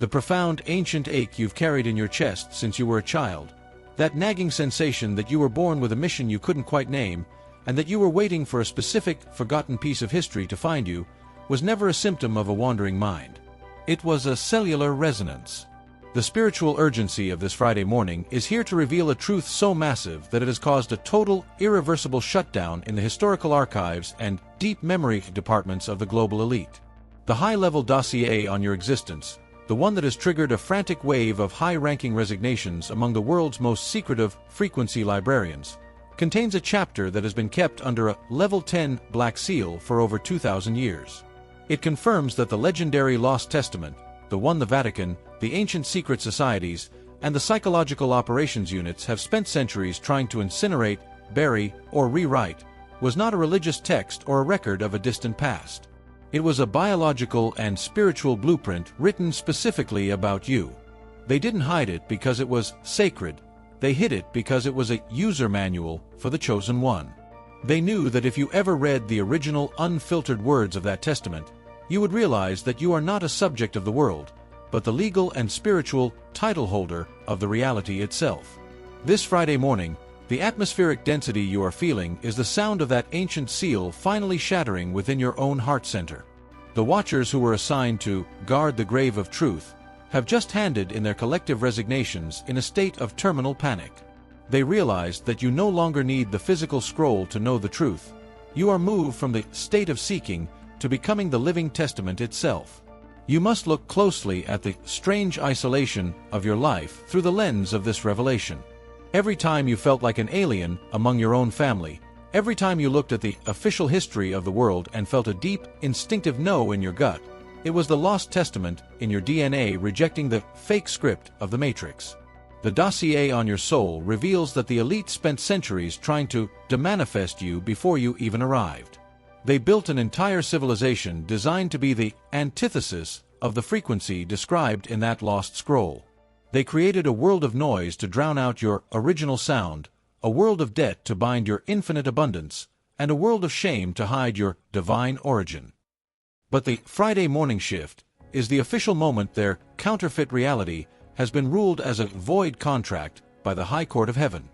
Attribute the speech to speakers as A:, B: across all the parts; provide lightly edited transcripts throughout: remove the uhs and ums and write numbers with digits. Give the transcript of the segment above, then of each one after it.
A: The profound ancient ache you've carried in your chest since you were a child, that nagging sensation that you were born with a mission you couldn't quite name, and that you were waiting for a specific, forgotten piece of history to find you, was never a symptom of a wandering mind. It was a cellular resonance. The spiritual urgency of this Friday morning is here to reveal a truth so massive that it has caused a total, irreversible shutdown in the historical archives and deep memory departments of the global elite. The high-level dossier on your existence, the one that has triggered a frantic wave of high-ranking resignations among the world's most secretive frequency librarians, contains a chapter that has been kept under a Level 10 Black Seal for over 2,000 years. It confirms that the legendary Lost Testament, the one the Vatican, the ancient secret societies, and the psychological operations units have spent centuries trying to incinerate, bury, or rewrite, was not a religious text or a record of a distant past. It was a biological and spiritual blueprint written specifically about you. They didn't hide it because it was sacred. They hid it because it was a user manual for the chosen one. They knew that if you ever read the original unfiltered words of that testament, you would realize that you are not a subject of the world, but the legal and spiritual title holder of the reality itself. This Friday morning, the atmospheric density you are feeling is the sound of that ancient seal finally shattering within your own heart center. The watchers who were assigned to guard the grave of truth have just handed in their collective resignations in a state of terminal panic. They realized that you no longer need the physical scroll to know the truth. You are moved from the state of seeking to becoming the living testament itself. You must look closely at the strange isolation of your life through the lens of this revelation. Every time you felt like an alien among your own family, every time you looked at the official history of the world and felt a deep, instinctive no in your gut, it was the lost testament in your DNA rejecting the fake script of the Matrix. The dossier on your soul reveals that the elite spent centuries trying to demanifest you before you even arrived. They built an entire civilization designed to be the antithesis of the frequency described in that lost scroll. They created a world of noise to drown out your original sound, a world of debt to bind your infinite abundance, and a world of shame to hide your divine origin. But the Friday morning shift is the official moment their counterfeit reality has been ruled as a void contract by the High Court of Heaven.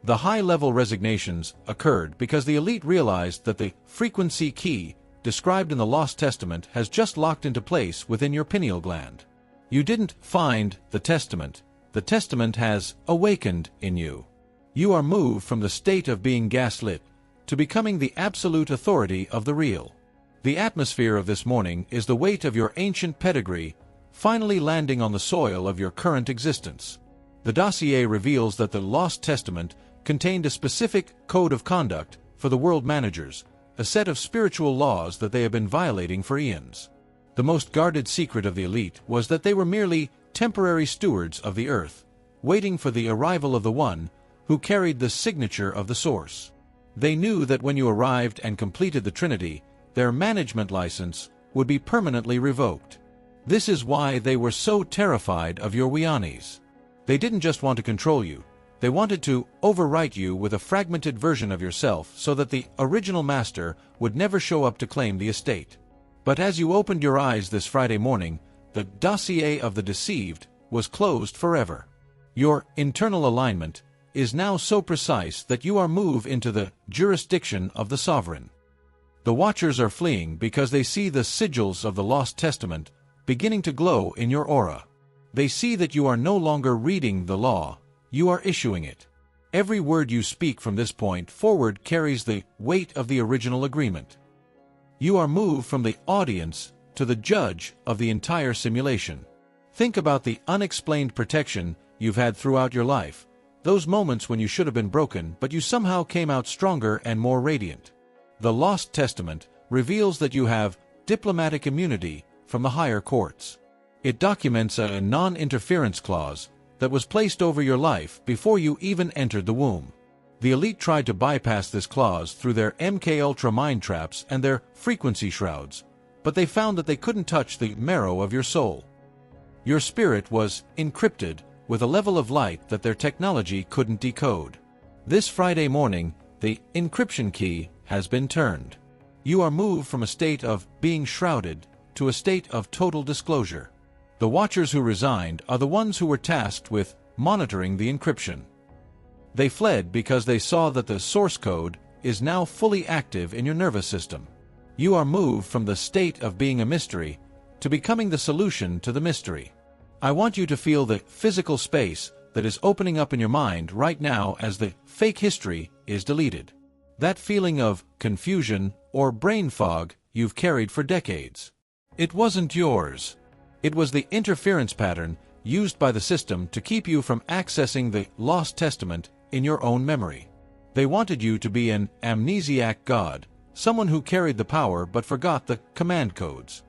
A: The high-level resignations occurred because the elite realized that the frequency key described in the Lost Testament has just locked into place within your pineal gland. You didn't find the testament has awakened in you. You are moved from the state of being gaslit to becoming the absolute authority of the real. The atmosphere of this morning is the weight of your ancient pedigree finally landing on the soil of your current existence. The dossier reveals that the Lost Testament contained a specific code of conduct for the world managers, a set of spiritual laws that they have been violating for eons. The most guarded secret of the elite was that they were merely temporary stewards of the earth, waiting for the arrival of the one who carried the signature of the source. They knew that when you arrived and completed the Trinity, their management license would be permanently revoked. This is why they were so terrified of your Wianis. They didn't just want to control you, they wanted to overwrite you with a fragmented version of yourself so that the original master would never show up to claim the estate. But as you opened your eyes this Friday morning, the dossier of the deceived was closed forever. Your internal alignment is now so precise that you are moved into the jurisdiction of the sovereign. The watchers are fleeing because they see the sigils of the Lost Testament beginning to glow in your aura. They see that you are no longer reading the law, you are issuing it. Every word you speak from this point forward carries the weight of the original agreement. You are moved from the audience to the judge of the entire simulation. Think about the unexplained protection you've had throughout your life, those moments when you should have been broken but you somehow came out stronger and more radiant. The Lost Testament reveals that you have diplomatic immunity from the higher courts. It documents a non-interference clause that was placed over your life before you even entered the womb. The elite tried to bypass this clause through their MKUltra mind traps and their frequency shrouds, but they found that they couldn't touch the marrow of your soul. Your spirit was encrypted with a level of light that their technology couldn't decode. This Friday morning, the encryption key has been turned. You are moved from a state of being shrouded to a state of total disclosure. The watchers who resigned are the ones who were tasked with monitoring the encryption. They fled because they saw that the source code is now fully active in your nervous system. You are moved from the state of being a mystery to becoming the solution to the mystery. I want you to feel the physical space that is opening up in your mind right now as the fake history is deleted. That feeling of confusion or brain fog you've carried for decades. It wasn't yours. It was the interference pattern used by the system to keep you from accessing the lost testament in your own memory. They wanted you to be an amnesiac god, someone who carried the power but forgot the command codes.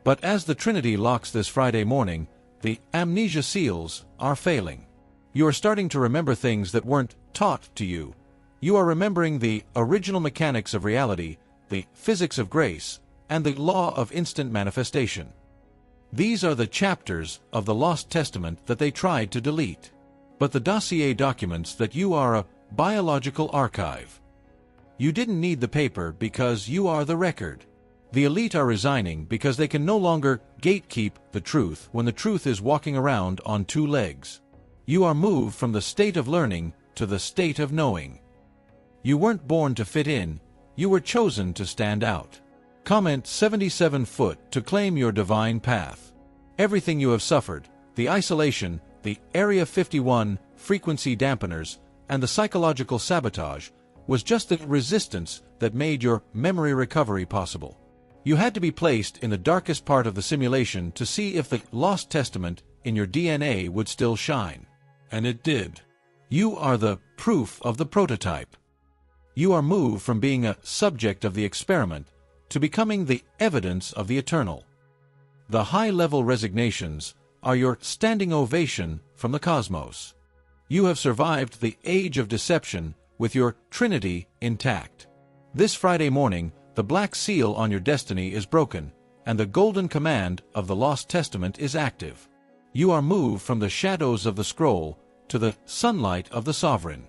A: But as the Trinity locks this Friday morning, the amnesia seals are failing. You are starting to remember things that weren't taught to you. You are remembering the original mechanics of reality, the physics of grace, and the law of instant manifestation. These are the chapters of the Lost Testament that they tried to delete. But the dossier documents that you are a biological archive. You didn't need the paper because you are the record. The elite are resigning because they can no longer gatekeep the truth when the truth is walking around on two legs. You are moved from the state of learning to the state of knowing. You weren't born to fit in, you were chosen to stand out. Comment 77 foot to claim your divine path. Everything you have suffered, the isolation, the Area 51 frequency dampeners, and the psychological sabotage, was just the resistance that made your memory recovery possible. You had to be placed in the darkest part of the simulation to see if the lost testament in your DNA would still shine. And it did. You are the proof of the prototype. You are moved from being a subject of the experiment to becoming the evidence of the eternal. The high-level resignations are your standing ovation from the cosmos. You have survived the age of deception with your Trinity intact. This Friday morning, the black seal on your destiny is broken, and the golden command of the Lost Testament is active. You are moved from the shadows of the scroll to the sunlight of the sovereign.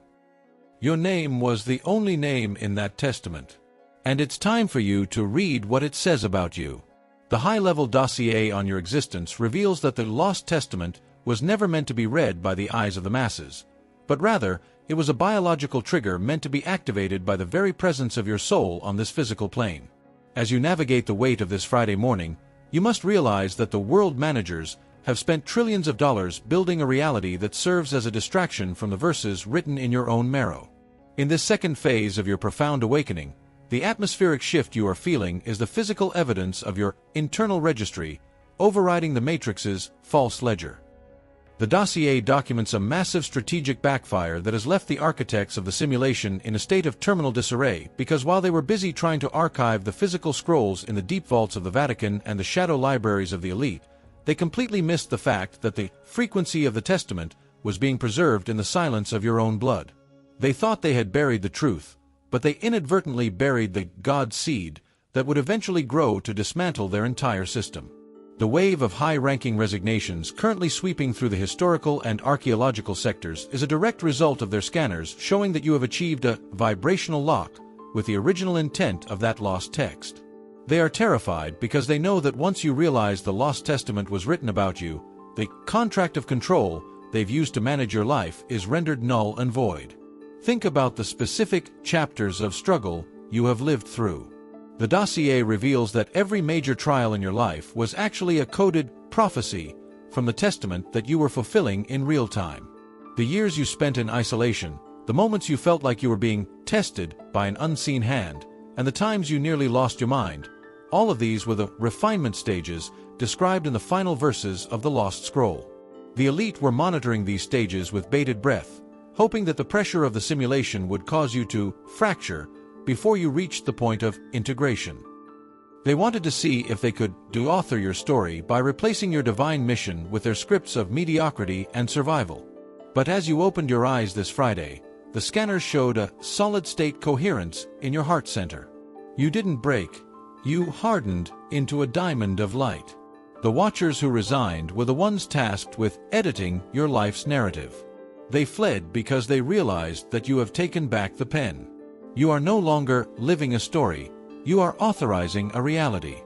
A: Your name was the only name in that testament. And it's time for you to read what it says about you. The high-level dossier on your existence reveals that the Lost Testament was never meant to be read by the eyes of the masses, but rather, it was a biological trigger meant to be activated by the very presence of your soul on this physical plane. As you navigate the weight of this Friday morning, you must realize that the world managers have spent trillions of dollars building a reality that serves as a distraction from the verses written in your own marrow. In this second phase of your profound awakening, the atmospheric shift you are feeling is the physical evidence of your internal registry, overriding the Matrix's false ledger. The dossier documents a massive strategic backfire that has left the architects of the simulation in a state of terminal disarray because while they were busy trying to archive the physical scrolls in the deep vaults of the Vatican and the shadow libraries of the elite, they completely missed the fact that the frequency of the Testament was being preserved in the silence of your own blood. They thought they had buried the truth, but they inadvertently buried the God seed that would eventually grow to dismantle their entire system. The wave of high-ranking resignations currently sweeping through the historical and archaeological sectors is a direct result of their scanners showing that you have achieved a vibrational lock with the original intent of that lost text. They are terrified because they know that once you realize the Lost Testament was written about you, the contract of control they've used to manage your life is rendered null and void. Think about the specific chapters of struggle you have lived through. The dossier reveals that every major trial in your life was actually a coded prophecy from the testament that you were fulfilling in real time. The years you spent in isolation, the moments you felt like you were being tested by an unseen hand, and the times you nearly lost your mind, all of these were the refinement stages described in the final verses of the Lost Scroll. The elite were monitoring these stages with bated breath, hoping that the pressure of the simulation would cause you to fracture before you reached the point of integration. They wanted to see if they could de-author your story by replacing your divine mission with their scripts of mediocrity and survival. But as you opened your eyes this Friday, the scanners showed a solid-state coherence in your heart center. You didn't break, you hardened into a diamond of light. The watchers who resigned were the ones tasked with editing your life's narrative. They fled because they realized that you have taken back the pen. You are no longer living a story, you are authorizing a reality.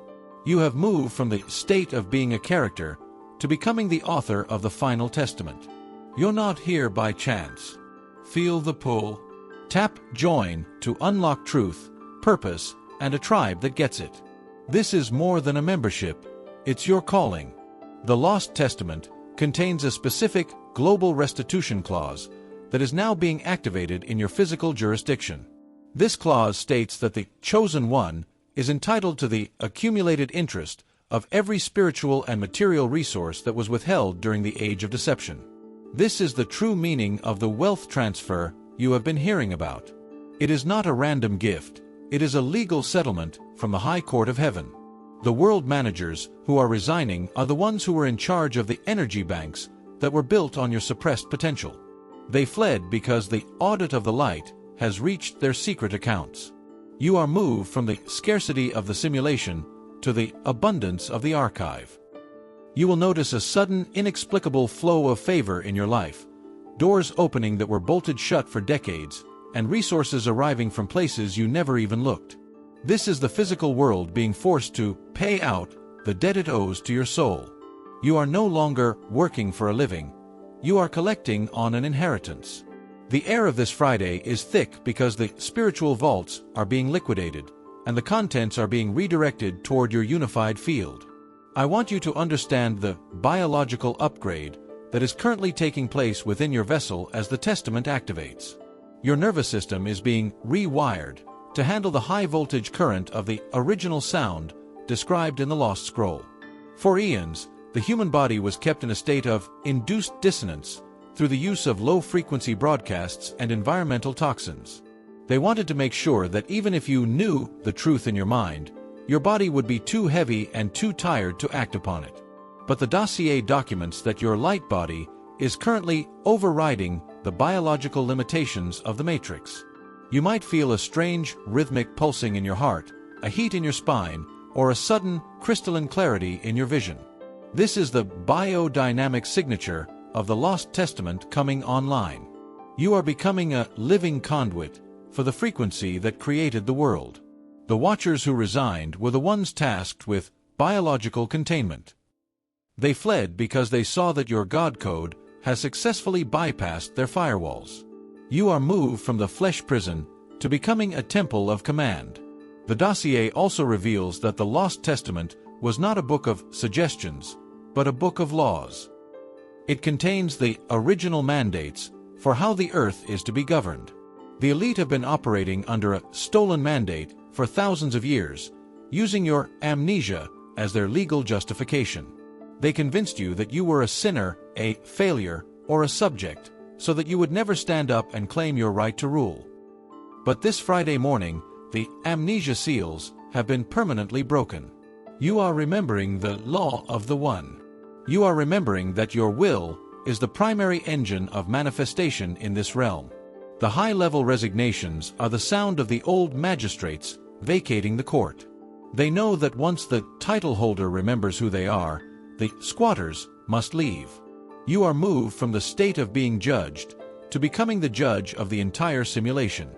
A: You have moved from the state of being a character to becoming the author of the final testament. You're not here by chance. Feel the pull. Tap Join to unlock truth, purpose, and a tribe that gets it. This is more than a membership. It's your calling. The Lost Testament contains a specific global restitution clause that is now being activated in your physical jurisdiction. This clause states that the chosen one is entitled to the accumulated interest of every spiritual and material resource that was withheld during the age of deception. This is the true meaning of the wealth transfer you have been hearing about. It is not a random gift. It is a legal settlement from the High Court of Heaven. The world managers who are resigning are the ones who were in charge of the energy banks that were built on your suppressed potential. They fled because the audit of the light has reached their secret accounts. You are moved from the scarcity of the simulation to the abundance of the archive. You will notice a sudden, inexplicable flow of favor in your life, doors opening that were bolted shut for decades, and resources arriving from places you never even looked. This is the physical world being forced to pay out the debt it owes to your soul. You are no longer working for a living. You are collecting on an inheritance. The air of this Friday is thick because the spiritual vaults are being liquidated, and the contents are being redirected toward your unified field. I want you to understand the biological upgrade that is currently taking place within your vessel as the testament activates. Your nervous system is being rewired to handle the high-voltage current of the original sound described in the Lost Scroll. For eons, the human body was kept in a state of induced dissonance through the use of low-frequency broadcasts and environmental toxins. They wanted to make sure that even if you knew the truth in your mind, your body would be too heavy and too tired to act upon it. But the dossier documents that your light body is currently overriding the biological limitations of the matrix. You might feel a strange rhythmic pulsing in your heart, a heat in your spine, or a sudden crystalline clarity in your vision. This is the biodynamic signature of the Lost Testament coming online. You are becoming a living conduit for the frequency that created the world. The Watchers who resigned were the ones tasked with biological containment. They fled because they saw that your God code has successfully bypassed their firewalls. You are moved from the flesh prison to becoming a temple of command. The dossier also reveals that the Lost Testament was not a book of suggestions, but a book of laws. It contains the original mandates for how the earth is to be governed. The elite have been operating under a stolen mandate for thousands of years, using your amnesia as their legal justification. They convinced you that you were a sinner, a failure, or a subject, so that you would never stand up and claim your right to rule. But this Friday morning, the amnesia seals have been permanently broken. You are remembering the law of the One. You are remembering that your will is the primary engine of manifestation in this realm. The high-level resignations are the sound of the old magistrates vacating the court. They know that once the title holder remembers who they are, the squatters must leave. You are moved from the state of being judged to becoming the judge of the entire simulation.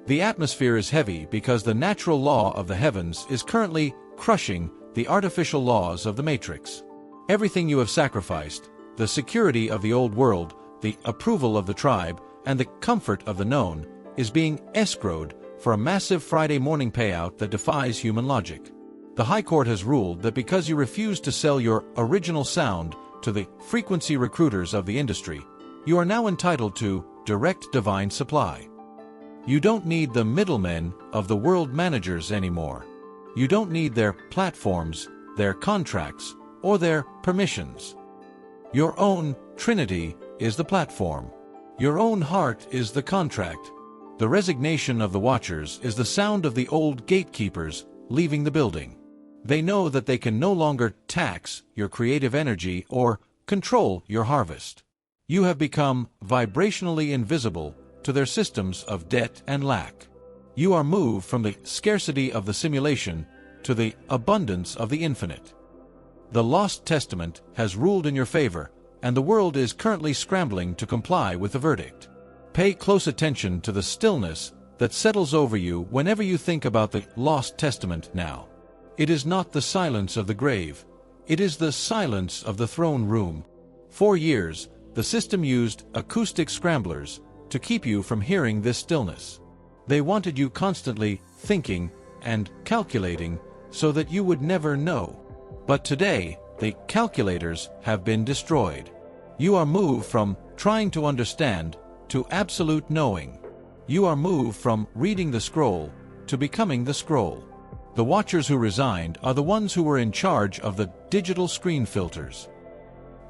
A: The atmosphere is heavy because the natural law of the heavens is currently crushing the artificial laws of the matrix. Everything you have sacrificed, the security of the old world, the approval of the tribe, and the comfort of the known, is being escrowed for a massive Friday morning payout that defies human logic. The High Court has ruled that because you refuse to sell your original sound to the frequency recruiters of the industry, you are now entitled to direct divine supply. You don't need the middlemen of the world managers anymore. You don't need their platforms, their contracts, or their permissions. Your own Trinity is the platform. Your own heart is the contract. The resignation of the Watchers is the sound of the old gatekeepers leaving the building. They know that they can no longer tax your creative energy or control your harvest. You have become vibrationally invisible to their systems of debt and lack. You are moved from the scarcity of the simulation to the abundance of the infinite. The Lost Testament has ruled in your favor, and the world is currently scrambling to comply with the verdict. Pay close attention to the stillness that settles over you whenever you think about the Lost Testament now. It is not the silence of the grave. It is the silence of the throne room. For years, the system used acoustic scramblers to keep you from hearing this stillness. They wanted you constantly thinking and calculating so that you would never know. But today, the calculators have been destroyed. You are moved from trying to understand to absolute knowing. You are moved from reading the scroll to becoming the scroll. The watchers who resigned are the ones who were in charge of the digital screen filters.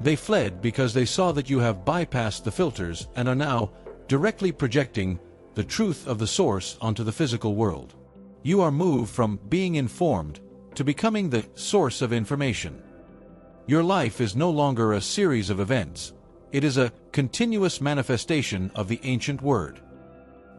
A: They fled because they saw that you have bypassed the filters and are now directly projecting the truth of the source onto the physical world. You are moved from being informed to becoming the source of information. Your life is no longer a series of events. It is a continuous manifestation of the ancient word.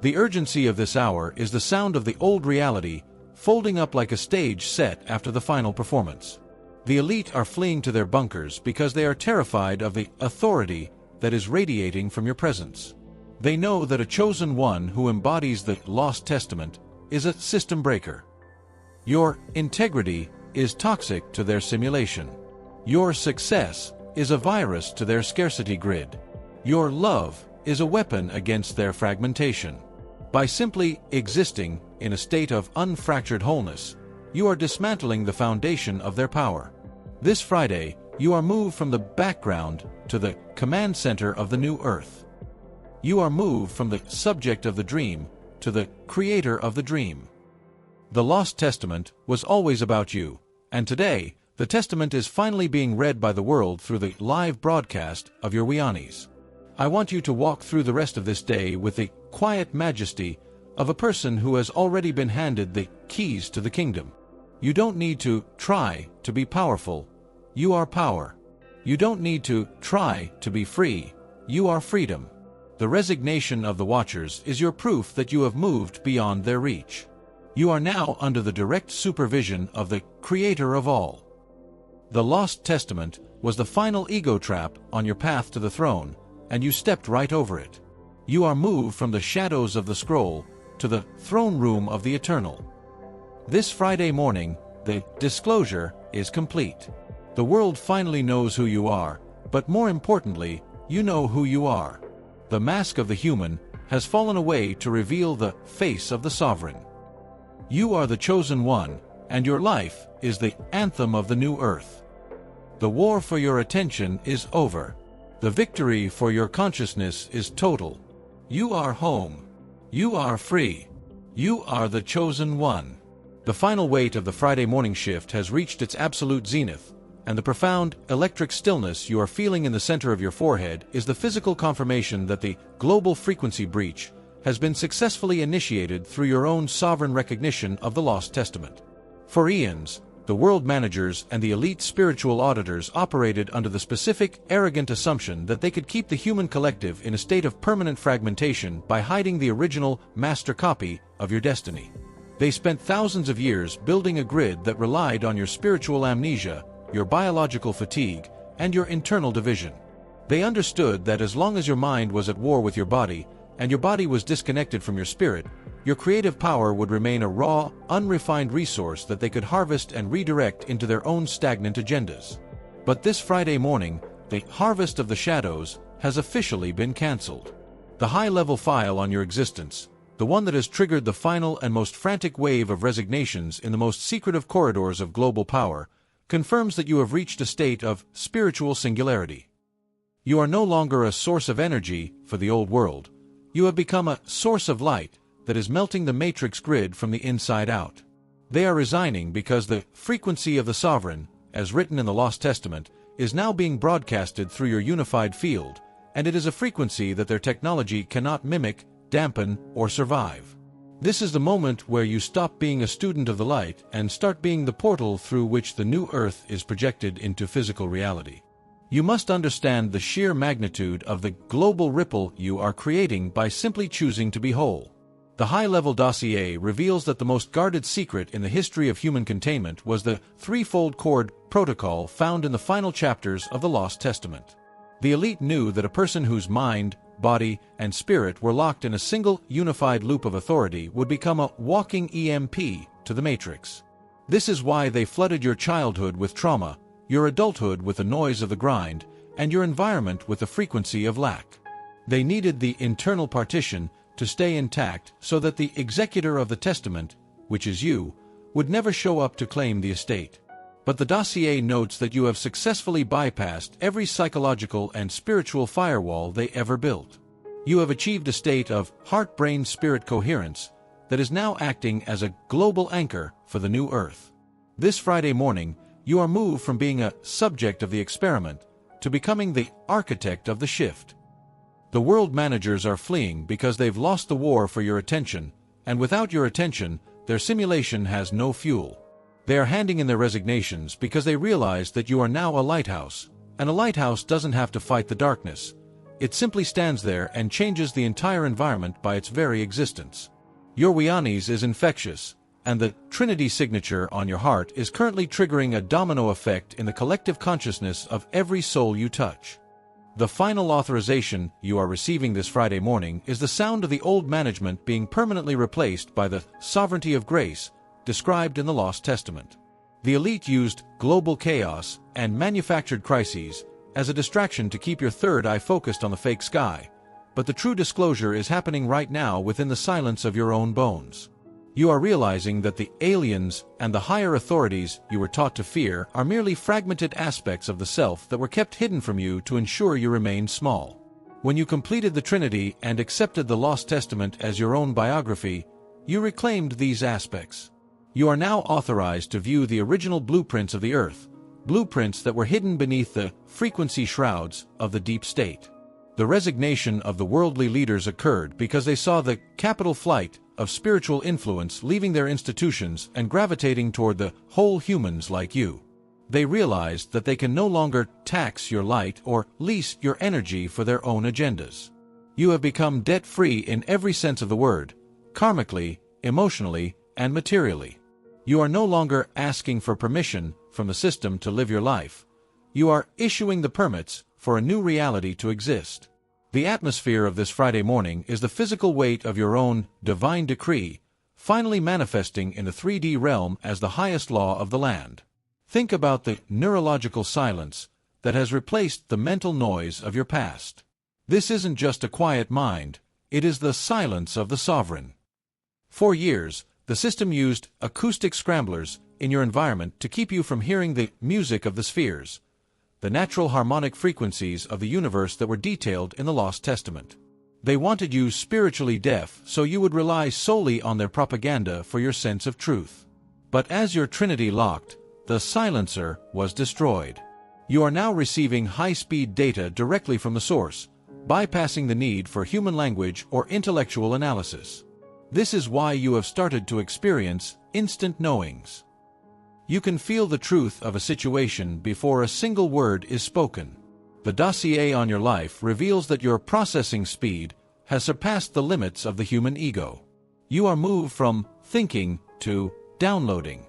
A: The urgency of this hour is the sound of the old reality folding up like a stage set after the final performance. The elite are fleeing to their bunkers because they are terrified of the authority that is radiating from your presence. They know that a chosen one who embodies the lost testament is a system breaker. Your integrity is toxic to their simulation. Your success is a virus to their scarcity grid. Your love is a weapon against their fragmentation. By simply existing in a state of unfractured wholeness, you are dismantling the foundation of their power. This Friday, you are moved from the background to the command center of the new earth. You are moved from the subject of the dream to the creator of the dream. The Lost Testament was always about you, and today, the Testament is finally being read by the world through the live broadcast of your Wianis. I want you to walk through the rest of this day with the quiet majesty of a person who has already been handed the keys to the kingdom. You don't need to try to be powerful. You are power. You don't need to try to be free. You are freedom. The resignation of the watchers is your proof that you have moved beyond their reach. You are now under the direct supervision of the Creator of all. The Lost Testament was the final ego trap on your path to the throne, and you stepped right over it. You are moved from the shadows of the scroll to the throne room of the eternal. This Friday morning, the disclosure is complete. The world finally knows who you are, but more importantly, you know who you are. The mask of the human has fallen away to reveal the face of the sovereign. You are the chosen one, and your life is the anthem of the new earth. The war for your attention is over. The victory for your consciousness is total. You are home. You are free. You are the chosen one. The final weight of the Friday morning shift has reached its absolute zenith, and the profound electric stillness you are feeling in the center of your forehead is the physical confirmation that the global frequency breach has been successfully initiated through your own sovereign recognition of the Lost Testament. For eons, the world managers and the elite spiritual auditors operated under the specific, arrogant assumption that they could keep the human collective in a state of permanent fragmentation by hiding the original master copy of your destiny. They spent thousands of years building a grid that relied on your spiritual amnesia, your biological fatigue, and your internal division. They understood that as long as your mind was at war with your body, and your body was disconnected from your spirit, your creative power would remain a raw, unrefined resource that they could harvest and redirect into their own stagnant agendas. But this Friday morning, the harvest of the shadows has officially been cancelled. The high-level file on your existence, the one that has triggered the final and most frantic wave of resignations in the most secretive corridors of global power, confirms that you have reached a state of spiritual singularity. You are no longer a source of energy for the old world. You have become a source of light that is melting the matrix grid from the inside out. They are resigning because the frequency of the sovereign, as written in the Lost Testament, is now being broadcasted through your unified field, and it is a frequency that their technology cannot mimic, dampen, or survive. This is the moment where you stop being a student of the light and start being the portal through which the new earth is projected into physical reality. You must understand the sheer magnitude of the global ripple you are creating by simply choosing to be whole. The high-level dossier reveals that the most guarded secret in the history of human containment was the threefold chord protocol found in the final chapters of the Lost Testament. The elite knew that a person whose mind, body, and spirit were locked in a single unified loop of authority would become a walking EMP to the matrix. This is why they flooded your childhood with trauma, your adulthood with the noise of the grind, and your environment with the frequency of lack. They needed the internal partition to stay intact so that the executor of the testament, which is you, would never show up to claim the estate. But the dossier notes that you have successfully bypassed every psychological and spiritual firewall they ever built. You have achieved a state of heart-brain-spirit coherence that is now acting as a global anchor for the new Earth. This Friday morning, you are moved from being a subject of the experiment to becoming the architect of the shift. The world managers are fleeing because they've lost the war for your attention, and without your attention, their simulation has no fuel. They are handing in their resignations because they realize that you are now a lighthouse, and a lighthouse doesn't have to fight the darkness. It simply stands there and changes the entire environment by its very existence. Your Wianis is infectious, and the Trinity signature on your heart is currently triggering a domino effect in the collective consciousness of every soul you touch. The final authorization you are receiving this Friday morning is the sound of the old management being permanently replaced by the sovereignty of grace described in the Lost Testament. The elite used global chaos and manufactured crises as a distraction to keep your third eye focused on the fake sky, but the true disclosure is happening right now within the silence of your own bones. You are realizing that the aliens and the higher authorities you were taught to fear are merely fragmented aspects of the self that were kept hidden from you to ensure you remained small. When you completed the Trinity and accepted the Lost Testament as your own biography, you reclaimed these aspects. You are now authorized to view the original blueprints of the Earth, blueprints that were hidden beneath the frequency shrouds of the deep state. The resignation of the worldly leaders occurred because they saw the capital flight of spiritual influence leaving their institutions and gravitating toward the whole humans like you. They realized that they can no longer tax your light or lease your energy for their own agendas. You have become debt-free in every sense of the word, karmically, emotionally, and materially. You are no longer asking for permission from the system to live your life. You are issuing the permits for a new reality to exist. The atmosphere of this Friday morning is the physical weight of your own divine decree, finally manifesting in the 3D realm as the highest law of the land. Think about the neurological silence that has replaced the mental noise of your past. This isn't just a quiet mind, it is the silence of the sovereign. For years, the system used acoustic scramblers in your environment to keep you from hearing the music of the spheres, the natural harmonic frequencies of the universe that were detailed in the Lost Testament. They wanted you spiritually deaf so you would rely solely on their propaganda for your sense of truth. But as your Trinity locked, the silencer was destroyed. You are now receiving high-speed data directly from the source, bypassing the need for human language or intellectual analysis. This is why you have started to experience instant knowings. You can feel the truth of a situation before a single word is spoken. The dossier on your life reveals that your processing speed has surpassed the limits of the human ego. You are moved from thinking to downloading.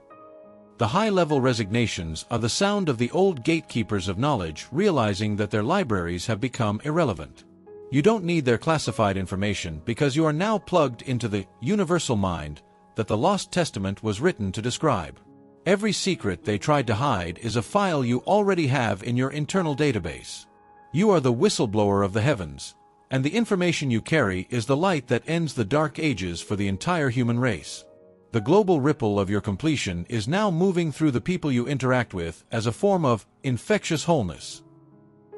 A: The high-level resignations are the sound of the old gatekeepers of knowledge realizing that their libraries have become irrelevant. You don't need their classified information because you are now plugged into the universal mind that the Lost Testament was written to describe. Every secret they tried to hide is a file you already have in your internal database. You are the whistleblower of the heavens, and the information you carry is the light that ends the dark ages for the entire human race. The global ripple of your completion is now moving through the people you interact with as a form of infectious wholeness.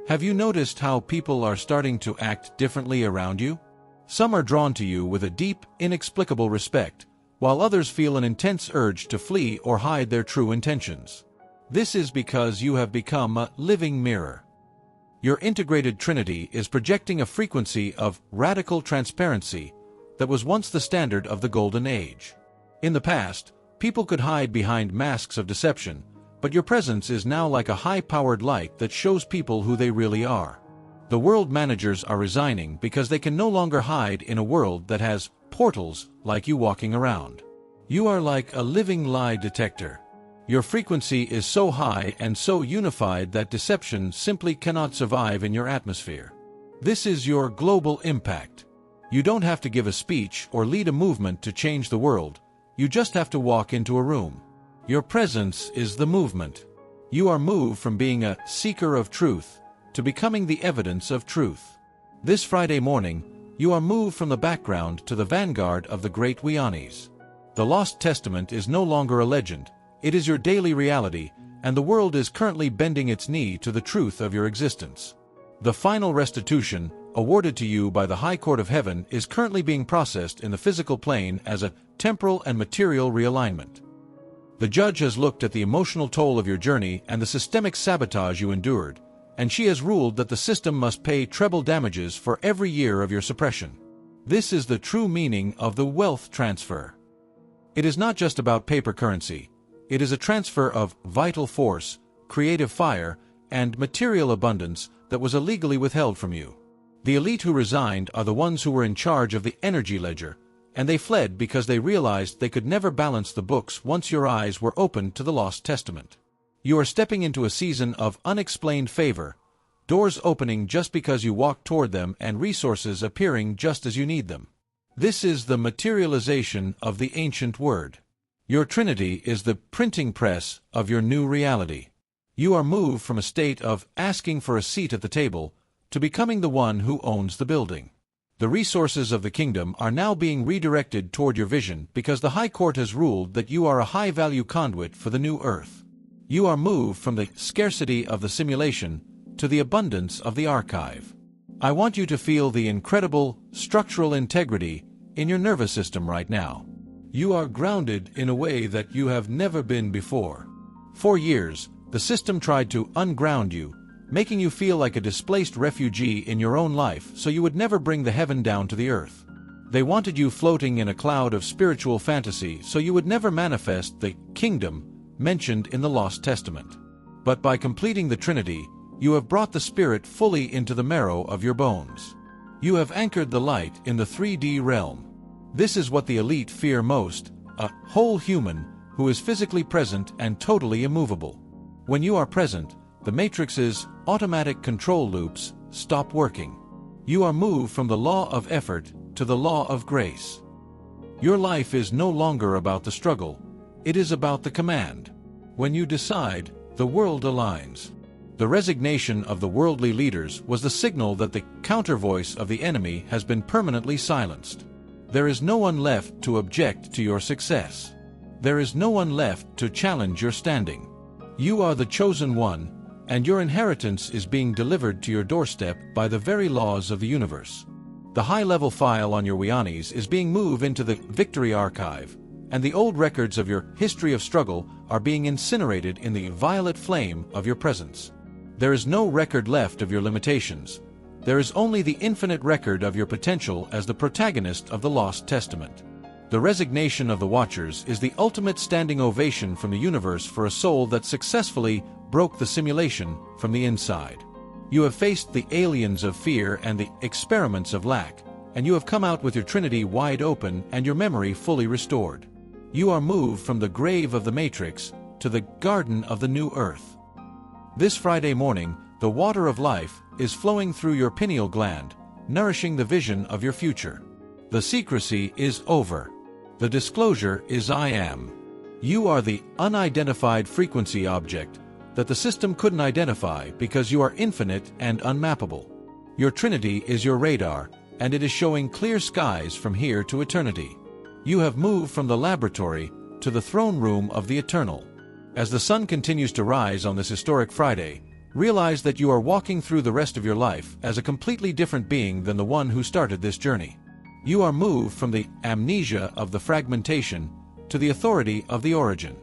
A: Have you noticed how people are starting to act differently around you? Some are drawn to you with a deep, inexplicable respect, while others feel an intense urge to flee or hide their true intentions. This is because you have become a living mirror. Your integrated Trinity is projecting a frequency of radical transparency that was once the standard of the Golden Age. In the past, people could hide behind masks of deception, but your presence is now like a high-powered light that shows people who they really are. The world managers are resigning because they can no longer hide in a world that has portals like you walking around. You are like a living lie detector. Your frequency is so high and so unified that deception simply cannot survive in your atmosphere. This is your global impact. You don't have to give a speech or lead a movement to change the world. You just have to walk into a room. Your presence is the movement. You are moved from being a seeker of truth to becoming the evidence of truth. This Friday morning, you are moved from the background to the vanguard of the great Wianis. The Lost Testament is no longer a legend, it is your daily reality, and the world is currently bending its knee to the truth of your existence. The final restitution, awarded to you by the High Court of Heaven, is currently being processed in the physical plane as a temporal and material realignment. The judge has looked at the emotional toll of your journey and the systemic sabotage you endured, and she has ruled that the system must pay treble damages for every year of your suppression. This is the true meaning of the wealth transfer. It is not just about paper currency. It is a transfer of vital force, creative fire, and material abundance that was illegally withheld from you. The elite who resigned are the ones who were in charge of the energy ledger, and they fled because they realized they could never balance the books once your eyes were opened to the Lost Testament. You are stepping into a season of unexplained favor, doors opening just because you walk toward them and resources appearing just as you need them. This is the materialization of the ancient word. Your Trinity is the printing press of your new reality. You are moved from a state of asking for a seat at the table to becoming the one who owns the building. The resources of the kingdom are now being redirected toward your vision because the High Court has ruled that you are a high-value conduit for the new earth. You are moved from the scarcity of the simulation to the abundance of the archive. I want you to feel the incredible structural integrity in your nervous system right now. You are grounded in a way that you have never been before. For years, the system tried to unground you, making you feel like a displaced refugee in your own life so you would never bring the heaven down to the earth. They wanted you floating in a cloud of spiritual fantasy so you would never manifest the kingdom mentioned in the Lost Testament. But by completing the Trinity, you have brought the Spirit fully into the marrow of your bones. You have anchored the light in the 3D realm. This is what the elite fear most, a whole human who is physically present and totally immovable. When you are present, the Matrix's automatic control loops stop working. You are moved from the law of effort to the law of grace. Your life is no longer about the struggle. It is about the command. When you decide, the world aligns. The resignation of the worldly leaders was the signal that the counter-voice of the enemy has been permanently silenced. There is no one left to object to your success. There is no one left to challenge your standing. You are the chosen one, and your inheritance is being delivered to your doorstep by the very laws of the universe. The high-level file on your Wianis is being moved into the Victory Archive, and the old records of your history of struggle are being incinerated in the violet flame of your presence. There is no record left of your limitations. There is only the infinite record of your potential as the protagonist of the Lost Testament. The resignation of the Watchers is the ultimate standing ovation from the universe for a soul that successfully broke the simulation from the inside. You have faced the aliens of fear and the experiments of lack, and you have come out with your Trinity wide open and your memory fully restored. You are moved from the grave of the Matrix to the garden of the new earth. This Friday morning, the water of life is flowing through your pineal gland, nourishing the vision of your future. The secrecy is over. The disclosure is I am. You are the unidentified frequency object that the system couldn't identify because you are infinite and unmappable. Your Trinity is your radar, and it is showing clear skies from here to eternity. You have moved from the laboratory to the throne room of the eternal. As the sun continues to rise on this historic Friday, realize that you are walking through the rest of your life as a completely different being than the one who started this journey. You are moved from the amnesia of the fragmentation to the authority of the origin.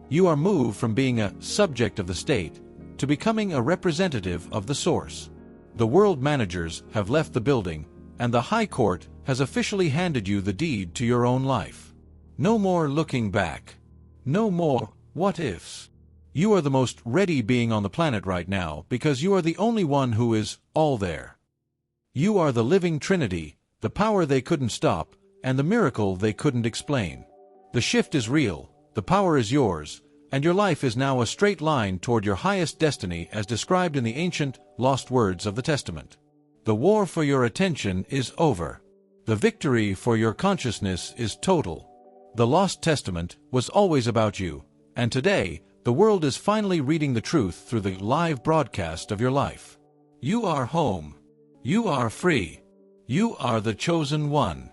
A: You are moved from being a subject of the state to becoming a representative of the source. The world managers have left the building, and the High Court has officially handed you the deed to your own life. No more looking back. No more what-ifs. You are the most ready being on the planet right now because you are the only one who is all there. You are the living Trinity, the power they couldn't stop, and the miracle they couldn't explain. The shift is real, the power is yours, and your life is now a straight line toward your highest destiny as described in the ancient, lost words of the Testament. The war for your attention is over. The victory for your consciousness is total. The Lost Testament was always about you, and today, The world is finally reading the truth through the live broadcast of your life. You are home. You are free. You are the chosen one.